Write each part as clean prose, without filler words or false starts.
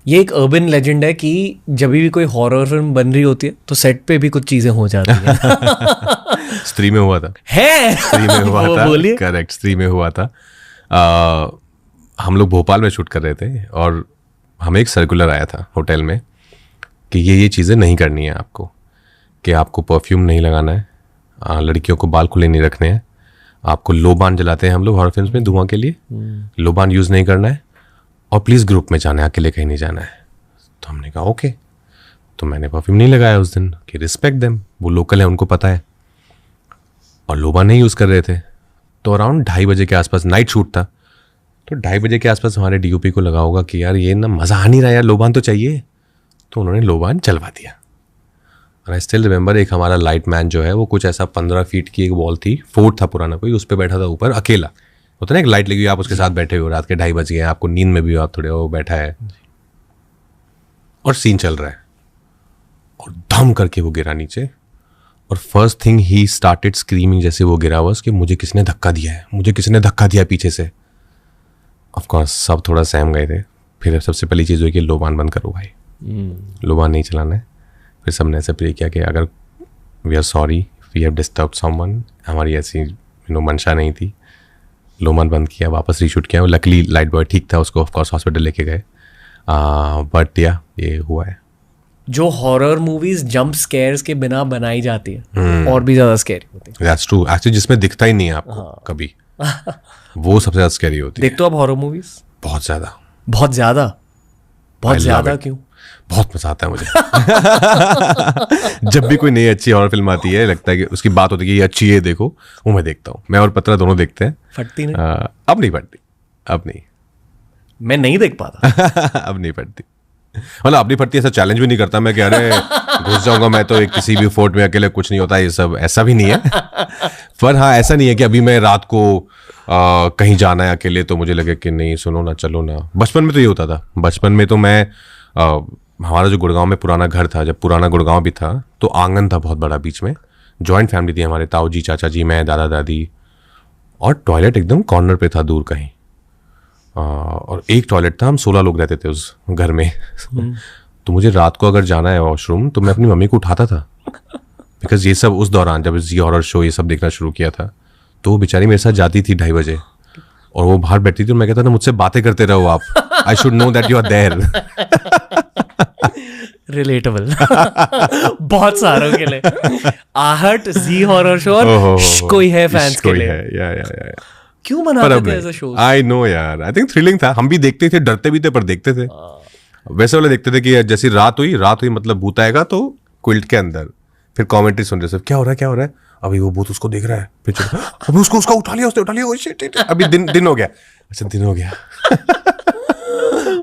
ये एक urban legend है कि जब भी कोई हॉरर फिल्म बन रही होती है तो सेट पे भी कुछ चीजें हो जाती हैं। स्त्री में हुआ था। है स्त्री में हुआ वो था, बोलिए। करेक्ट, स्त्री में हुआ था। हम लोग भोपाल में शूट कर रहे थे और हमें एक सर्कुलर आया था होटल में कि ये चीज़ें नहीं करनी है आपको, कि आपको परफ्यूम नहीं लगाना है, लड़कियों को बाल खुले नहीं रखने हैं, आपको लोबान जलाते हैं हम लोग हॉरर फिल्म्स में धुआं के लिए, लोबान यूज़ नहीं करना है, और प्लीज़ ग्रुप में जाना है, अकेले कहीं नहीं जाना है। तो हमने कहा ओके। तो मैंने परफ्यूम नहीं लगाया उस दिन कि रिस्पेक्ट देम, वो लोकल है, उनको पता है, और लोबान नहीं यूज़ कर रहे थे। तो अराउंड 2:30 बजे के आसपास, नाइट शूट था, तो 2:30 बजे के आसपास हमारे डीओपी को लगा होगा कि यार ये ना मज़ा आ नहीं रहा यार, लोबान तो चाहिए। तो उन्होंने लोबान चलवा दिया। और आई स्टिल रिमेंबर, एक हमारा लाइट मैन जो है वो कुछ ऐसा 15 फीट की एक वॉल थी, फोर्ट था पुराना कोई, उस पर बैठा था ऊपर अकेला। होता ना एक लाइट लगी हुई, आप उसके साथ बैठे हो, रात के 2:30 बज गए, आपको नींद में भी आप थोड़े वो बैठा है और सीन चल रहा है, और धम करके वो गिरा नीचे। और first thing he started screaming जैसे वो गिरा हुआ कि मुझे किसने धक्का दिया है, मुझे किसने धक्का दिया पीछे से। ऑफकोर्स सब थोड़ा सहम गए थे। फिर सबसे पहली चीज़ हुई कि लोबान बंद करो भाई, लोबान नहीं चलाना है। फिर सबने ऐसे प्रे किया कि अगर we are sorry we have disturb someone, हमारी ऐसी मंशा नहीं थी। लोबान बंद किया, वापस रीशूट किया। लकली लाइट बॉय ठीक था, उसको ऑफकोर्स हॉस्पिटल लेके गए। बट या ये हुआ है। जो हॉरर मूवीज जंप स्केयर्स के बिना बनाई जाती है और भी ज्यादा स्कैरी होती है। दैट्स ट्रू, एक्चुअली जिसमें दिखता ही नहीं है आपको कभी, वो सबसे ज्यादा स्कैरी होती है। देखते हो आप हॉरर मूवीज? बहुत ज्यादा, बहुत ज्यादा, बहुत ज्यादा। क्यों? बहुत मजा आता है मुझे। जब भी कोई नई अच्छी हॉरर फिल्म आती है, लगता है कि उसकी बात होती है कि ये अच्छी है देखो, वो मैं देखता हूँ। मैं और पत्रा दोनों देखते हैं। फटती नहीं? अब नहीं फटती, अब नहीं। मैं नहीं देख पाता। अब नहीं फटती, मतलब अब नहीं फटती। ऐसा चैलेंज भी नहीं करता मैं कि अरे घुस जाऊंगा मैं तो एक किसी भी फोर्ट में अकेले, कुछ नहीं होता ये सब, ऐसा भी नहीं है। पर हाँ, ऐसा नहीं है कि अभी मैं रात को कहीं जाना है अकेले तो मुझे लगे कि नहीं सुनो ना, चलो ना। बचपन में तो ये होता था। बचपन में तो मैं हमारा जो गुड़गांव में पुराना घर था, जब पुराना गुड़गांव भी था, तो आंगन था बहुत बड़ा, बीच में जॉइंट फैमिली थी हमारे, ताऊ जी, चाचा जी, मैं, दादा दादी, और टॉयलेट एकदम कॉर्नर पे था दूर कहीं। और एक टॉयलेट था, हम 16 लोग रहते थे उस घर में। तो मुझे रात को अगर जाना है वॉशरूम तो मैं अपनी मम्मी को उठाता था, बिकॉज ये सब उस दौरान जब जी हॉरर शो ये सब देखना शुरू किया था, तो वो बेचारी मेरे साथ जाती थी 2:30 बजे, और वो बाहर बैठती थी और मैं कहता था मुझसे बातें करते रहो आप, I should know that you are there. Relatable. बहुत सारों के लिए आहट, जी हॉरर शो और कोई है फैंस के लिए। या क्यों बनाते थे ऐसा शो? आई नो यार, आई थिंक थ्रिलिंग था। हम भी देखते थे, डरते भी थे, पर देखते थे। वैसे वाले देखते थे कि जैसी रात हुई मतलब भूत आएगा तो क्विल्ट के अंदर, फिर कमेंट्री सुन रहे सब, क्या हो रहा है, अभी वो भूत उसको देख रहा है, फिर अभी उसका उठा लिया, ओ शिट, अभी दिन हो गया, अच्छा दिन हो गया।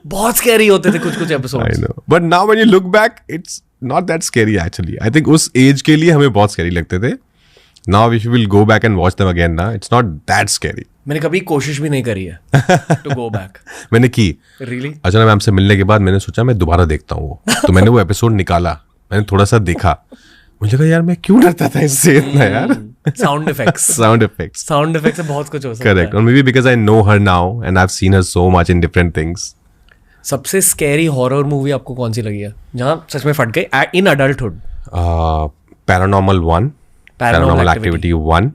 बहुत स्कैरी होते थे कुछ episodes. I know, but now when you look back it's not that scary actually. I think उस एज के लिए हमें बहुत स्कैरी लगते थे। Now if you will go back and watch them again ना, इट्स नॉट दैट स्कैरी। मैंने कभी कोशिश भी नहीं करी है टू गो बैक। मैंने की। रियली? अचानक मैम से मिलने के बाद मैंने सोचा मैं दोबारा देखता हूँ वो, तो मैंने वो एपिसोड निकाला, मैंने थोड़ा सा देखा, मुझे लगा यार मैं क्यों डरता था इससे इतना यार। साउंड इफेक्ट्स से बहुत कुछ हो सकता है। करेक्ट, और may be because I know her now and I have seen her so much in different things. सबसे स्कैरी हॉरर मूवी आपको कौन सी लगी है जहां सच में फट गई in adulthood? Paranormal 1, paranormal activity 1,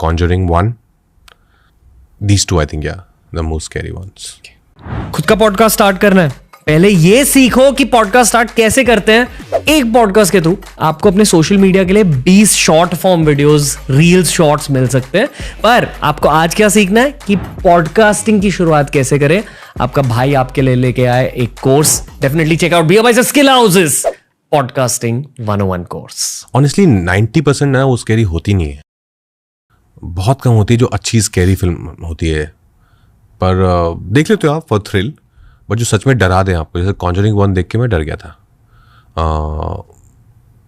conjuring 1, these two I think yeah the most scary ones. खुद का पॉडकास्ट स्टार्ट करना है? पहले ये सीखो कि पॉडकास्ट स्टार्ट कैसे करते हैं। एक पॉडकास्ट के थ्रू आपको अपने सोशल मीडिया के लिए 20 short form videos, reels, shorts मिल सकते हैं। पर आपको आज क्या सीखना है कि पॉडकास्टिंग की शुरुआत कैसे करें। आपका भाई आपके लिए लेके आए एक course, definitely check out BioBytes skill houses podcasting 101 course. Honestly 90% ना वो स्कैरी होती नहीं है, बहुत कम होती है जो अच्छी स्कैरी फिल्म होती है। पर देख लेते हो आप फॉर थ्रिल, बट जो सच में डरा दें आपको, जैसे कॉन्जरिंग 1 देख के मैं डर गया था।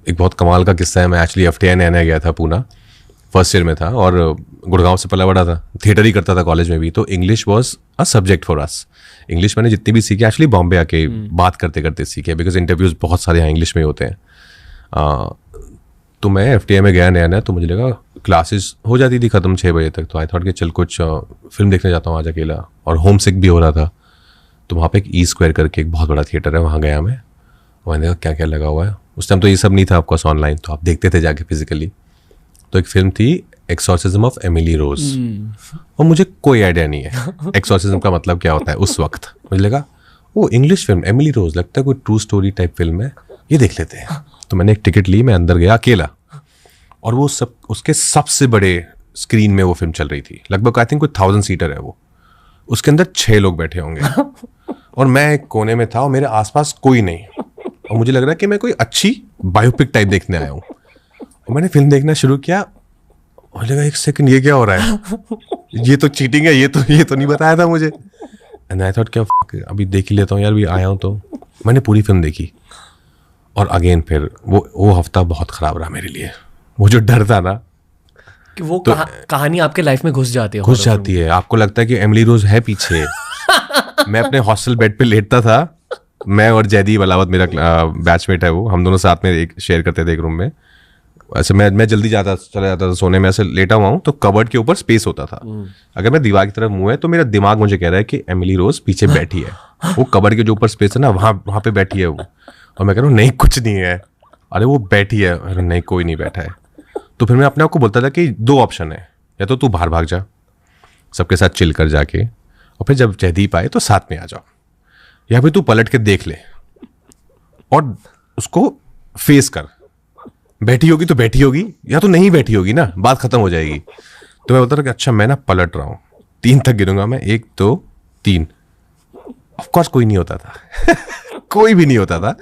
एक बहुत कमाल का किस्सा है, मैं एक्चुअली FTI नया गया था पूना, फर्स्ट ईयर में था, और गुड़गांव से पला बड़ा था, थिएटर ही करता था कॉलेज में भी, तो English was a subject for us. English मैंने जितनी भी सीखी एक्चुअली बॉम्बे आके बात करते करते सीखे, बिकॉज इंटरव्यूज़ बहुत सारे यहाँ इंग्लिश में होते हैं। तो मैं FTI में गया नया, तो मुझे लगा क्लासेस हो जाती थी ख़त्म 6 बजे तक, तो आई थॉट कि चल कुछ फिल्म देखने जाता हूँ आज अकेला, और होम सिक भी हो रहा था। तो वहाँ पे एक ई स्क्वायर करके एक बहुत बड़ा थिएटर है, वहाँ गया मैं, वहाँ देखा क्या क्या लगा हुआ है। उस टाइम तो ये सब नहीं था ऑफकोर्स ऑनलाइन, तो आप देखते थे जाके फिजिकली। तो एक फिल्म थी एक्सॉर्सिज्म ऑफ एमिली रोज, और मुझे कोई आइडिया नहीं है एक्सॉर्सिज्म का मतलब क्या होता है उस वक्त। मुझे लगा वो इंग्लिश फिल्म एमिली रोज, लगता है कोई ट्रू स्टोरी टाइप फिल्म है, ये देख लेते हैं। तो मैंने एक टिकट ली, मैं अंदर गया अकेला, और वो सब उसके सबसे बड़े स्क्रीन में वो फिल्म चल रही थी, लगभग आई थिंक कोई 1000 सीटर है वो, उसके अंदर 6 लोग बैठे होंगे और मैं एक कोने में था और मेरे आसपास कोई नहीं, और मुझे लग रहा है कि मैं कोई अच्छी बायोपिक टाइप देखने आया हूँ। और मैंने फिल्म देखना शुरू किया, मुझे लगा एक सेकंड ये क्या हो रहा है, ये तो चीटिंग है, ये तो नहीं बताया था मुझे। एंड आई थॉट क्या अभी देख ही लेता हूँ यार, भी आया हूँ। तो मैंने पूरी फिल्म देखी, और अगेन फिर वो हफ्ता बहुत खराब रहा मेरे लिए। वो जो डर था ना कि वो तो, कहानी आपके लाइफ में घुस जाती है, आपको लगता है कि एमिली रोज है पीछे। मैं अपने हॉस्टल बेड पे लेटता था, मैं और जैदी अलावत मेरा बैचमेट है, वो हम दोनों साथ में एक शेयर करते थे एक रूम में। ऐसे मैं जल्दी चला जाता था सोने में, ऐसे लेटा हुआ हूँ तो कबर्ड के ऊपर स्पेस होता था। अगर मैं दीवार की तरफ मुंह है तो मेरा दिमाग मुझे कह रहा है कि एमिली रोज पीछे बैठी है, वो कबर्ड के जो ऊपर स्पेस है ना, वहां पे बैठी है वो। और मैं कह रहा हूँ नहीं कुछ नहीं है, अरे वो बैठी है, अरे नहीं कोई नहीं बैठा है। तो फिर मैं अपने आप को बोलता था कि 2 ऑप्शन है, या तो तू बाहर भाग जा सबके साथ चिल कर जाके, और फिर जब जयदीप आए तो साथ में आ जाओ, या फिर तू पलट के देख ले और उसको फेस कर, बैठी होगी तो बैठी होगी, या तो नहीं बैठी होगी ना, बात खत्म हो जाएगी। तो मैं बोलता था कि अच्छा मैं ना पलट रहा हूँ, 3 तक गिनूंगा मैं, 1 2 3। ऑफकोर्स कोई नहीं होता था कोई भी नहीं होता था,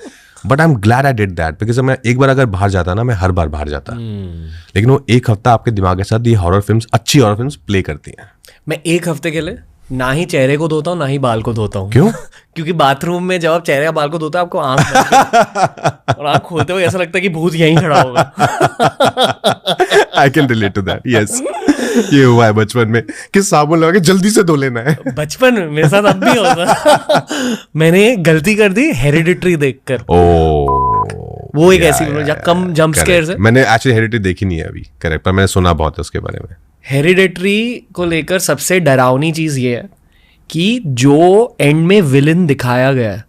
but I am glad I did that, because मैं एक बार अगर बाहर जाता ना, मैं हर बार बाहर जाता। लेकिन वो एक हफ्ता आपके दिमाग के साथ ये हॉरर फिल्म्स, अच्छी हॉरर फिल्म्स प्ले करती हैं। मैं एक हफ्ते के लिए ना ही चेहरे को धोता हूँ ना ही बाल को धोता हूँ। क्यों? क्योंकि बाथरूम में जब आप चेहरे या बाल को धोते हो आपको आंख और आंख खोलते हुए ऐसा लगता है कि भूत यहीं खड़ा होगा। I can relate to that, yes. ये हुआ है बचपन में कि साबुन लगा के जल्दी से धो लेना है। बचपन में मेरे साथ अब भी होता। मैंने गलती कर दी हेरिडिटरी देखकर। वो एक ऐसी फिल्म जहाँ कम जंप स्केयर्स है। मैंने एक्चुअली हेरिडिटरी देखी नहीं है अभी, करेक्ट, पर मैंने सुना बहुत है उसके बारे में। हेरिडिटरी को लेकर सबसे डरावनी चीज ये है कि जो एंड में विलन दिखाया गया है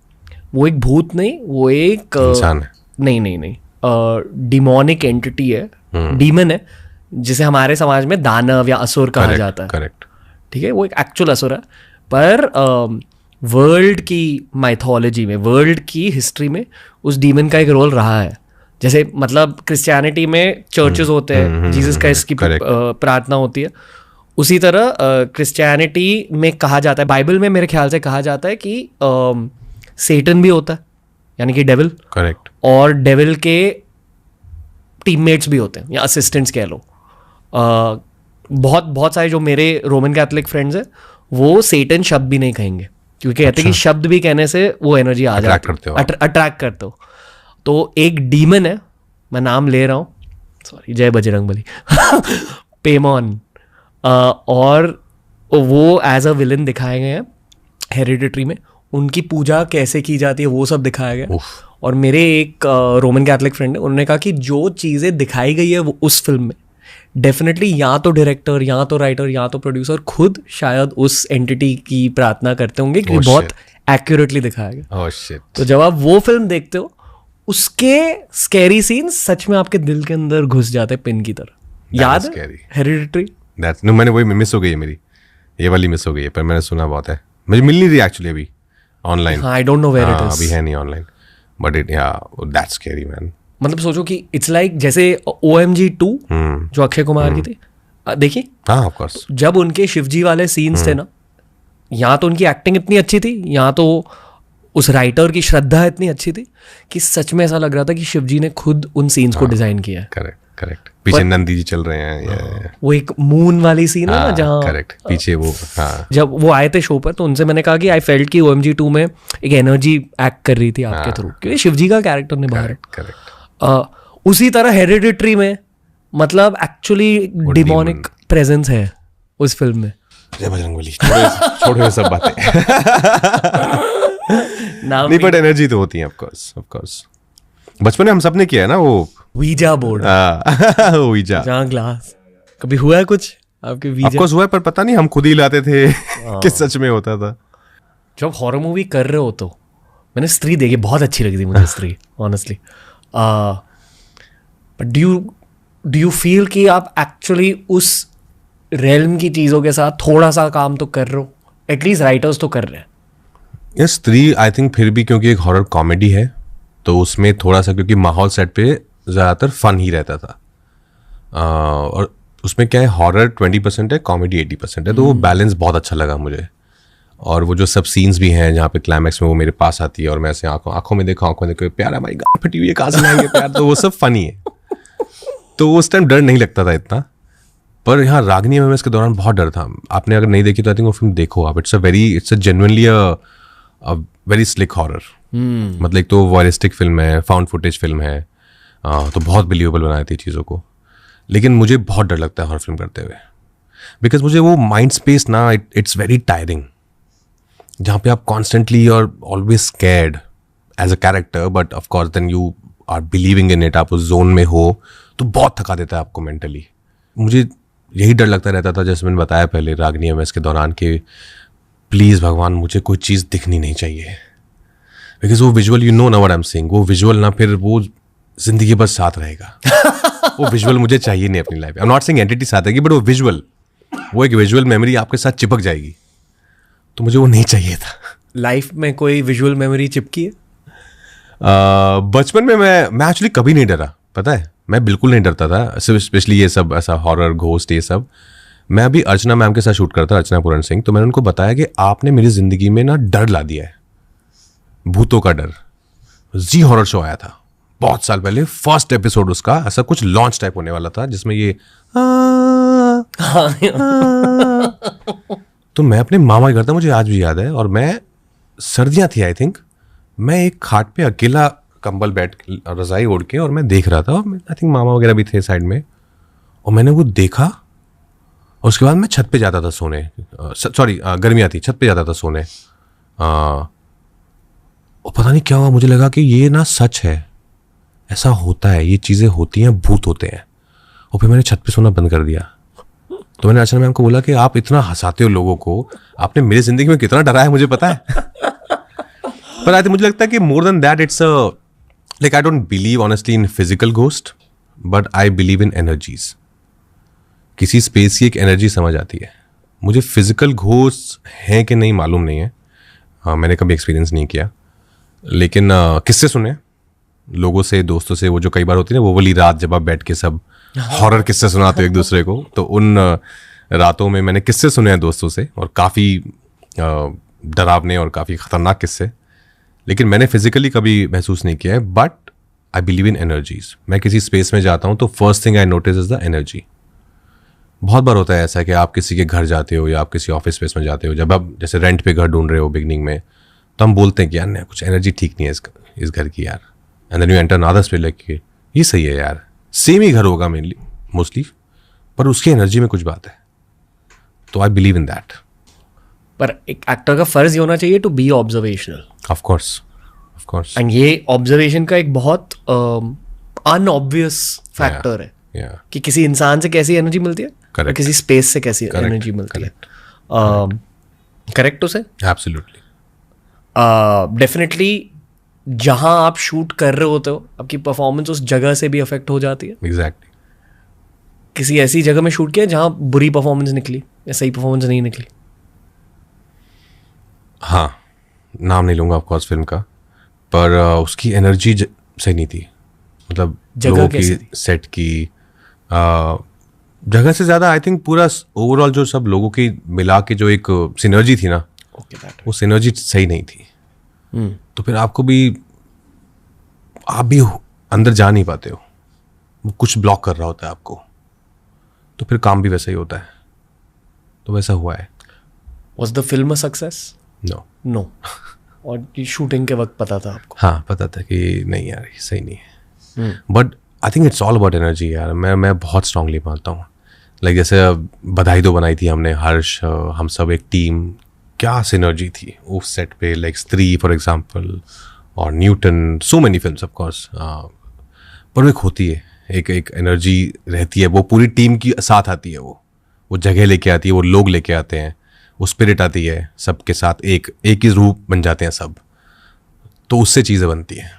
वो एक भूत नहीं, वो एक इंसान है। नहीं डिमोनिक एंटिटी है, डीमन है, जिसे हमारे समाज में दानव या असुर कहा जाता है। करेक्ट, ठीक है, वो एक एक्चुअल असुर है, पर वर्ल्ड की माइथोलॉजी में, वर्ल्ड की हिस्ट्री में उस डीमन का एक रोल रहा है। जैसे मतलब क्रिश्चियनिटी में चर्चेस होते हैं, जीसस क्राइस्ट की प्रार्थना होती है, उसी तरह क्रिश्चियनिटी में कहा जाता है, बाइबल में मेरे ख्याल से कहा जाता है कि सेटन भी होता है, यानी कि डेविल। करेक्ट। और डेविल के टीममेट्स भी होते हैं या असिस्टेंट्स कह लो। बहुत सारे जो मेरे रोमन कैथोलिक फ्रेंड्स हैं वो सेटन शब्द भी नहीं कहेंगे, क्योंकि कहते हैं कि शब्द भी कहने से वो एनर्जी आ जाती है, अट्रैक्ट करते हो। तो एक डीमन है, मैं नाम ले रहा हूँ, सॉरी, जय बजरंगबली पेमॉन, और वो एज अ विलन दिखाए गए हैं हेरिडिटरी में। उनकी पूजा कैसे की जाती है वो सब दिखाया गया। और मेरे एक रोमन कैथोलिक फ्रेंड है, उन्होंने कहा कि जो चीज़ें दिखाई गई है वो उस फिल्म में, डेफिनेटली या तो डायरेक्टर या तो राइटर या तो प्रोड्यूसर खुद शायद उस एंटिटी की प्रार्थना करते होंगे, क्योंकि बहुत एक्यूरेटली दिखाया गया। तो जब आप वो फिल्म देखते हो, उसके स्कैरी सीन सच में आपके दिल के अंदर घुस जाते हैं पिन की तरह। याद है हेरिडिटरी? मैंने वही मिस हो गई है मेरी, ये वाली मिस हो गई है, पर मैंने सुना बहुत है, मुझे मिल नहीं रही एक्चुअली अभी online. I don't know where it is, अभी है नहीं online, but it that's scary man. मतलब सोचो कि इट्स लाइक जैसे OMG 2 जो अक्षय कुमार की थी, देखिए, हाँ ऑफ कोर्स, जब उनके शिवजी वाले सीन्स थे ना, यहाँ तो उनकी एक्टिंग इतनी अच्छी थी, यहाँ तो उस राइटर की श्रद्धा इतनी अच्छी थी कि सच में ऐसा लग रहा था कि शिवजी ने खुद उन सीन्स को डिजाइन किया है। करेक्ट। पीछे नंदी जी चल रहे हैं, वो एक मून वाली सीन है ना जहाँ, करेक्ट, पीछे वो, हाँ। जब वो आए थे शो पर तो उनसे मैंने कहा कि आई फेल्ट कि OMG 2 में एक एनर्जी एक्ट कर रही थी आपके थ्रू, क्योंकि शिवजी का कैरेक्टर निभा रहे। उसी तरह हेरिडिटरी में मतलब एक्चुअली डिमोनिक प्रेजेंस है उस फिल्म में। जय बजरंगबली, छोड़ो सब बातें। नहीं, बट एनर्जी तो होती है, ऑफ कोर्स। बचपन में हम सबने किया है ना वो वीजा बोर्ड, वीजा, जहाँ ग्लास। कभी हुआ है कुछ आपके वीजा? ऑफ कोर्स हुआ है, पर पता नहीं हम खुद ही लाते थे कि सच में होता था। जब हॉरर मूवी कर रहे हो तो मैंने स्त्री देखी, बहुत अच्छी लगी थी मुझे स्त्री honestly. But do you feel कि आप एक्चुअली उस रेल्म की चीज़ों के साथ थोड़ा सा काम तो कर रहे हो, एटलीस्ट राइटर्स तो कर रहे हैं? ये स्त्री आई थिंक फिर भी क्योंकि एक हॉरर कॉमेडी है तो उसमें थोड़ा सा, क्योंकि माहौल सेट पे ज़्यादातर फन ही रहता था, और उसमें क्या है, हॉरर 20% है, कॉमेडी 80% है, तो वो बैलेंस बहुत अच्छा लगा मुझे। और वो जो सब सीन्स भी हैं जहाँ पे क्लाइमैक्स में वो मेरे पास आती है और मैं ऐसे आंखों में देखो प्यार हमारी गाँव फटी हुई है, कहाँ से लाएंगे प्यार, तो वो सब फनी है। तो उस टाइम डर नहीं लगता था इतना। पर यहाँ रागनी में इसके दौरान बहुत डर था। आपने अगर नहीं देखी तो आई थिंक वो फिल्म देखो आप। It's a genuinely a very slick horror. मतलब एक तो वॉयरिस्टिक फिल्म है, फाउंड फुटेज फिल्म है, तो बहुत बिलीवेबल बनाई थी चीज़ों को। लेकिन मुझे बहुत डर लगता है हॉरर फिल्म करते हुए, बिकॉज मुझे वो माइंड स्पेस ना, इट्स वेरी टायरिंग, जहाँ पे आप कॉन्स्टेंटली और always scared as a character, but of course then you are believing in it, आप उस जोन में हो, तो बहुत थका देता है आपको मेंटली। मुझे यही डर लगता रहता था, जैसे मैंने बताया पहले रागनी एमएस के दौरान, कि प्लीज़ भगवान मुझे कोई चीज़ दिखनी नहीं चाहिए, बिकॉज वो विजुअल, यू नो ना व्हाट आई एम सेइंग, वो विजुअल ना फिर वो जिंदगी भर साथ रहेगा। वो विजुअल मुझे चाहिए नहीं अपनी life. I am not saying entity साथ रहेगी, बट वो विजुअल, वो एक विजुअल मेमोरी आपके साथ चिपक जाएगी, तो मुझे वो नहीं चाहिए था। लाइफ में कोई विजुअल मेमोरी चिपकी है? बचपन में मैं एक्चुअली कभी नहीं डरा, पता है, मैं बिल्कुल नहीं डरता था, स्पेशली ये सब ऐसा हॉरर घोस्ट ये सब। मैं अभी अर्चना मैम के साथ शूट करता, अर्चना पूरन सिंह, तो मैंने उनको बताया कि आपने मेरी जिंदगी में ना डर ला दिया है, भूतों का डर। जी हॉरर शो आया था बहुत साल पहले, फर्स्ट एपिसोड उसका ऐसा कुछ लॉन्च टाइप होने वाला था जिसमें ये तो मैं अपने मामा के घर था, मुझे आज भी याद है, और मैं, सर्दियां थी आई थिंक, मैं एक खाट पे अकेला कंबल बैठ रजाई ओढ़ के और मैं देख रहा था, और आई थिंक मामा वगैरह भी थे साइड में, और मैंने वो देखा। और उसके बाद मैं छत पे जाता था सोने, सॉरी गर्मियाँ थी, छत पे जाता था सोने, और पता नहीं क्या हुआ, मुझे लगा कि ये ना सच है, ऐसा होता है, ये चीज़ें होती हैं, भूत होते हैं। और फिर मैंने छत पे सोना बंद कर दिया। तो मैंने अर्चना मैम को बोला कि आप इतना हंसाते हो लोगों को, आपने मेरी जिंदगी में कितना डराया मुझे पता है। पर आई थिंक मुझे लगता है कि more than that it's like I don't believe honestly in physical ghost, but I believe in energies. किसी स्पेस की एक एनर्जी समझ आती है मुझे। फिजिकल घोस्ट हैं कि नहीं मालूम नहीं है, मैंने कभी एक्सपीरियंस नहीं किया, लेकिन किस्से सुने लोगों से, दोस्तों से, वो जो कई बार होती है ना वो वाली रात जब आप बैठ के सब हॉरर किस्से सुनाते हो एक दूसरे को, तो उन रातों में मैंने किस्से सुने हैं दोस्तों से, और काफ़ी डरावने और काफ़ी ख़तरनाक किस्से, लेकिन मैंने फिजिकली कभी महसूस नहीं किया है। But I believe in energies. मैं किसी स्पेस में जाता हूँ तो first thing I notice is the energy. बहुत बार होता है ऐसा कि आप किसी के घर जाते हो या आप किसी ऑफिस स्पेस में जाते हो, जब आप जैसे रेंट पे घर ढूंढ रहे हो बिगनिंग में, तो हम बोलते हैं कि यार नहीं, कुछ एनर्जी ठीक नहीं है इस घर की यार, and then you enter another space like ये सही है यार, सेम ही घर होगा मेनली मोस्टली, पर उसकी एनर्जी में कुछ बात है। तो आई बिलीव इन दैट। पर एक एक्टर का फर्ज ये होना चाहिए to be observational. Of course. And ये ऑब्जर्वेशन का एक बहुत अनऑब्वियस फैक्टर है कि किसी इंसान से कैसी एनर्जी मिलती है और किसी स्पेस से कैसी एनर्जी मिलती है। करेक्ट तो से? एब्सोल्युटली। डेफिनेटली जहां आप शूट कर रहे होते हो आपकी परफॉर्मेंस उस जगह से भी अफेक्ट हो जाती है। एग्जैक्टली। किसी ऐसी जगह में शूट किया जहां बुरी परफॉर्मेंस निकली या सही परफॉर्मेंस नहीं निकली? हाँ, नाम नहीं लूंगा ऑफकोर्स फिल्म का, पर उसकी एनर्जी सही नहीं थी। मतलब लोगों की, सेट की, जगह से ज़्यादा आई थिंक पूरा ओवरऑल जो सब लोगों की मिला के जो एक सिनर्जी थी ना, वो सिनर्जी सही नहीं थी। तो फिर आपको भी, आप भी अंदर जा नहीं पाते हो, वो कुछ ब्लॉक कर रहा होता है आपको, तो फिर काम भी वैसा ही होता है। तो वैसा हुआ है। Was the film a success? No. और ये शूटिंग के वक्त पता था आपको? हाँ, पता था कि नहीं यार ये सही नहीं है। But I think it's all about energy यार। मैं बहुत स्ट्रांगली मानता हूँ। लाइक जैसे बधाई दो बनाई थी हमने, हर्ष, हम सब एक टीम, क्या सिनर्जी थी उस सेट पे। लाइक स्त्री फॉर एग्जाम्पल, और Newton, so many films of course. पर एक होती है, एक एनर्जी रहती है, वो पूरी टीम की साथ आती है, वो जगह लेके आती है, वो लोग लेके आते हैं, वो स्पिरिट आती है, सबके साथ एक ही रूप बन जाते हैं सब, तो उससे चीज़ें बनती हैं।